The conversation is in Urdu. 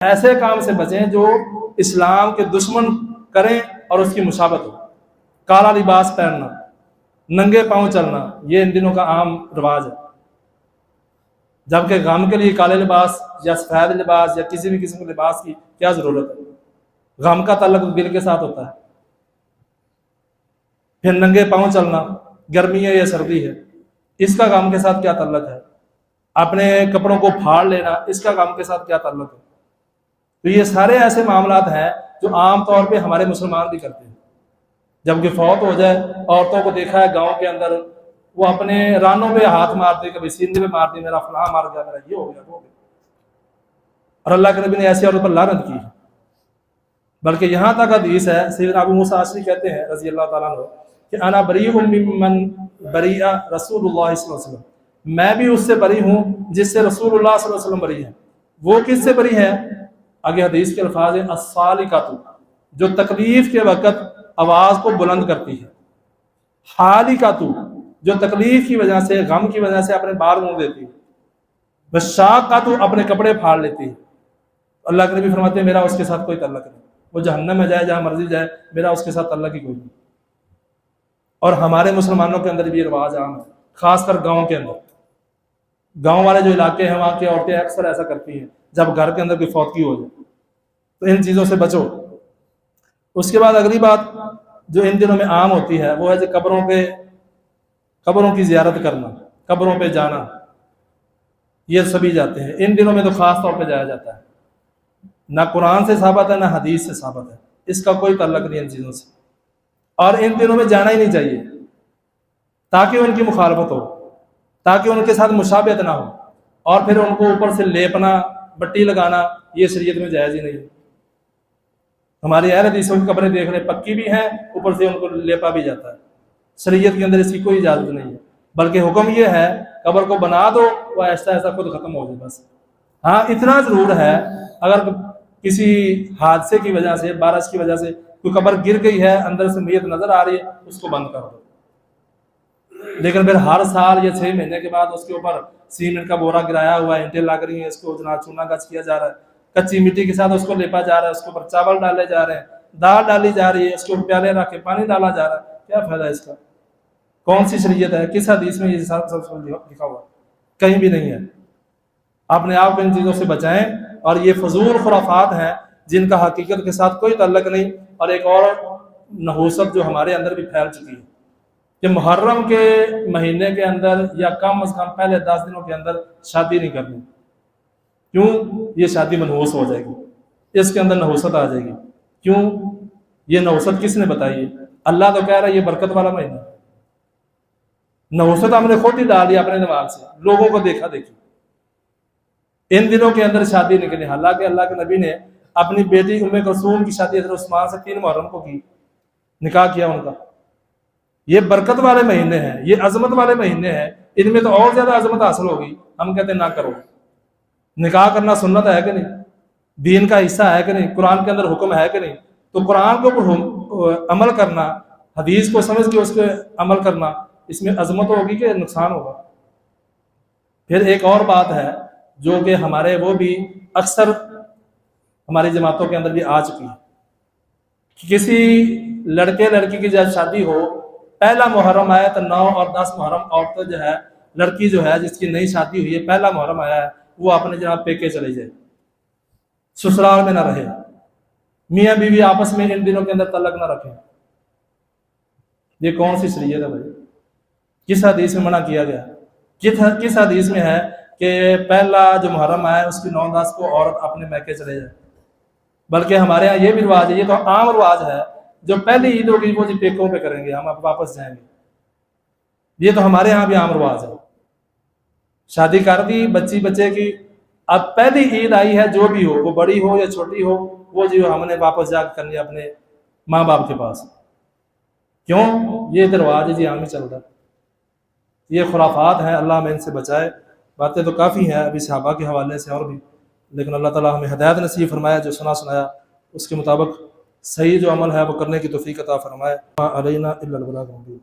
ایسے کام سے بچیں جو اسلام کے دشمن کریں اور اس کی مشابہت ہو. کالا لباس پہننا، ننگے پاؤں چلنا، یہ ان دنوں کا عام رواج ہے. جبکہ غم کے لیے کالے لباس یا سفید لباس یا کسی بھی قسم کے لباس کی کیا ضرورت ہے؟ غم کا تعلق دل کے ساتھ ہوتا ہے. پھر ننگے پاؤں چلنا، گرمی ہے یا سردی ہے، اس کا غم کے ساتھ کیا تعلق ہے؟ اپنے کپڑوں کو پھاڑ لینا، اس کا غم کے ساتھ کیا تعلق ہے؟ تو یہ سارے ایسے معاملات ہیں جو عام طور پہ ہمارے مسلمان بھی کرتے ہیں. جب کہ فوت ہو جائے، عورتوں کو دیکھا ہے گاؤں کے اندر وہ اپنے رانوں پہ ہاتھ مارتے، کبھی سینے پہ مارتے، میرا فلاں مار گیا، میرا یہ ہو گیا، وہ ہو گیا. اور اللہ کے نبی نے ایسی عورت پر لعنت کی ہے. بلکہ یہاں تک حدیث ہے، سیدنا ابو موسیٰ اشعری کہتے ہیں رضی اللہ تعالیٰ عنہ کہ انا بریء ممن بریء رسول اللہ صلی اللہ علیہ وسلم، میں بھی اس سے بری ہوں جس سے رسول اللہ صلی اللہ علیہ وسلم بری ہیں. وہ کس سے بری ہے؟ آگے حدیث کے الفاظ ہیں الصالقۃ، جو تکلیف کے وقت آواز کو بلند کرتی ہے، حالقۃ، جو تکلیف کی وجہ سے، غم کی وجہ سے اپنے بال منہ دیتی ہے، بشاقۃ، اپنے کپڑے پھاڑ لیتی ہے. اللہ کے نبی فرماتے ہیں میرا اس کے ساتھ کوئی تعلق نہیں، وہ جہنم میں جائے جہاں مرضی جائے، میرا اس کے ساتھ تعلق ہی کوئی نہیں. اور ہمارے مسلمانوں کے اندر بھی یہ رواج عام ہے، خاص کر گاؤں کے اندر. گاؤں والے جو علاقے ہیں وہاں کی عورتیں اکثر ایسا کرتی ہیں جب گھر کے اندر کوئی فوتگی ہو جائے. تو ان چیزوں سے بچو. اس کے بعد اگلی بات جو ان دنوں میں عام ہوتی ہے وہ ہے کہ قبروں کی زیارت کرنا، قبروں پہ جانا. یہ سبھی جاتے ہیں ان دنوں میں، تو خاص طور پہ جایا جاتا ہے. نہ قرآن سے ثابت ہے نہ حدیث سے ثابت ہے، اس کا کوئی تعلق نہیں ان چیزوں سے. اور ان دنوں میں جانا ہی نہیں چاہیے تاکہ ان کی مخالفت ہو، تاکہ ان کے ساتھ مشابہت نہ ہو. اور پھر ان کو اوپر سے لیپنا، بٹی لگانا، یہ شریعت میں جائز ہی نہیں ہے. ہماری اہل حدیثوں کی قبریں دیکھ رہے پکی بھی ہیں، اوپر سے ان کو لیپا بھی جاتا ہے. شریعت کے اندر اس کی کوئی اجازت نہیں ہے، بلکہ حکم یہ ہے قبر کو بنا دو، وہ ایسا ایسا خود ختم ہو جائے بس. ہاں اتنا ضرور ہے اگر کسی حادثے کی وجہ سے، بارش کی وجہ سے کوئی قبر گر گئی ہے، اندر سے میت نظر آ رہی ہے، اس کو بند کر دو. لیکن پھر ہر سال یا 6 مہینے کے بعد اس کے اوپر سیمنٹ کا بورا گرایا ہوا ہے، اینٹیں لگ رہی ہیں، اس کو چونا گچ کیا جا رہا ہے، کچی مٹی کے ساتھ اس کو لیپا جا رہا ہے، اس کے اوپر چاول ڈالے جا رہے ہیں، دال ڈالی جا رہی ہے، اس کے اوپر پیالے رکھ کے پانی ڈالا جا رہا ہے. کیا فائدہ ہے اس کا؟ کون سی شریعت ہے؟ کس حدیث میں یہ سب لکھا ہوا؟ کہیں بھی نہیں ہے. اپنے آپ کو ان چیزوں سے بچائیں. اور یہ فضول خرافات ہیں جن کا حقیقت کے ساتھ کوئی تعلق نہیں. اور ایک اور نحوست جو ہمارے اندر بھی پھیل چکی ہے کہ محرم کے مہینے کے اندر یا کم از کم پہلے 10 دنوں کے اندر شادی نہیں کرنی. کیوں؟ یہ شادی منحوس ہو جائے گی، اس کے اندر نحوست آ جائے گی. کیوں؟ یہ نحوست کس نے بتائی ہے؟ اللہ تو کہہ رہا ہے یہ برکت والا مہینہ. نحوست ہم نے خود ہی ڈال دیا اپنے دماغ سے، لوگوں کو دیکھا دیکھی. ان دنوں کے اندر شادی نہیں کرنی. حالانکہ اللہ کے نبی نے اپنی بیٹی ام کلثوم کی شادی حضرت عثمان سے 3 محرم کو کی، نکاح کیا ان کا. یہ برکت والے مہینے ہیں، یہ عظمت والے مہینے ہیں، ان میں تو اور زیادہ عظمت حاصل ہوگی. ہم کہتے ہیں نہ کرو. نکاح کرنا سنت ہے کہ نہیں؟ دین کا حصہ ہے کہ نہیں؟ قرآن کے اندر حکم ہے کہ نہیں؟ تو قرآن کو عمل کرنا، حدیث کو سمجھ کے اس پہ عمل کرنا، اس میں عظمت ہوگی کہ نقصان ہوگا؟ پھر ایک اور بات ہے جو کہ ہمارے وہ بھی اکثر ہماری جماعتوں کے اندر بھی آ چکی ہے کہ کسی لڑکے لڑکی کی جب شادی ہو، پہلا محرم آیا تو 9 اور 10 محرم عورتیں جو ہے، لڑکی جو ہے جس کی نئی شادی ہوئی ہے، پہلا محرم آیا ہے، وہ اپنے جناب پیکے چلے جائے، سسرال میں نہ رہے. میاں بیوی آپس میں ان دنوں کے اندر تعلق نہ رکھیں. یہ کون سی شریعت ہے بھائی؟ کس حدیث میں منع کیا گیا؟ کس حدیث میں ہے کہ پہلا جو محرم آیا ہے اس کی 9-10 کو عورت اپنے میکے چلے جائے؟ بلکہ ہمارے ہاں یہ بھی رواج ہے، یہ تو عام رواج ہے، جو پہلی عید ہوگی وہ جی پیکوں پہ کریں گے، ہم اب واپس جائیں گے. یہ تو ہمارے ہاں بھی عام رواج ہے. شادی کر دی بچے کی، اب پہلی عید آئی ہے، جو بھی ہو، وہ بڑی ہو یا چھوٹی ہو، وہ جو ہم نے واپس جا کرنی اپنے ماں باپ کے پاس. کیوں؟ یہ تو رواج ہے جی، عام ہی چل رہا ہے. یہ خرافات ہیں، اللہ ہمیں ان سے بچائے. باتیں تو کافی ہیں ابھی صحابہ کے حوالے سے اور بھی، لیکن اللہ تعالیٰ ہمیں ہدایت نصیب فرمایا، جو سنایا اس کے مطابق صحیح جو عمل ہے وہ کرنے کی توفیق عطا فرمائے. علینا الا البلاغ المبین.